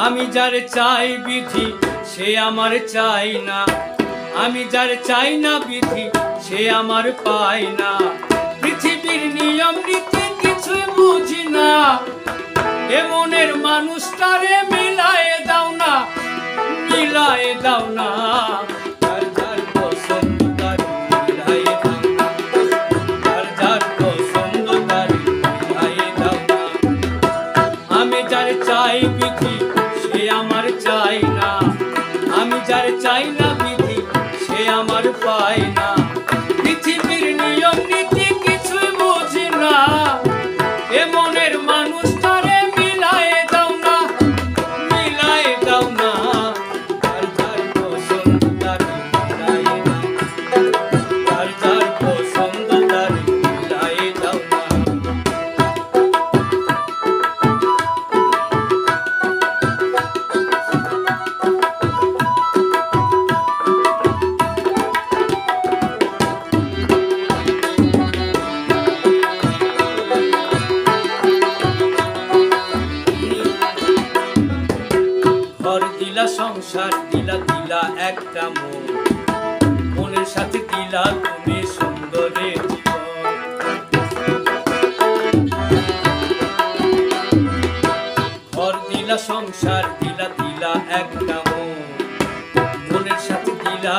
আমি যারে চাই বিধি সে আমার চাই না, আমি যারে চাই না বিধি সে আমার পায় না। পৃথিবীর নিয়ম নীতি কিছুই বুঝি না, এমনের মানুষটারে মিলায়ে দাও না, মিলায়ে দাও না। যার যার পছন্দ তারে মিলায়ে দাও না, যার যার পছন্দ তারে মিলায়ে দাও না। আমি যারে চাই বিধি সে আমার চাই না, আমি যারে চাই না বিধি সে আমার পায় না। পৃথিবীর নিয়ম নীতি কিছুই বুঝি না, এমনের মানুষটারে মিলায়ে দাও না, মিলায়ে দাও না। যার যার পছন্দ তারে মিলায়ে দাও না, যার যার পছন্দ তারে মিলায়ে দাও না। ঘর দিলা সংসার দিলা দিলা একটা মন, মনের সাথে দিলা তুমি সুন্দরের জীবন। ঘর দিলা সংসার দিলা দিলা একটা মন, মনের সাথে দিলা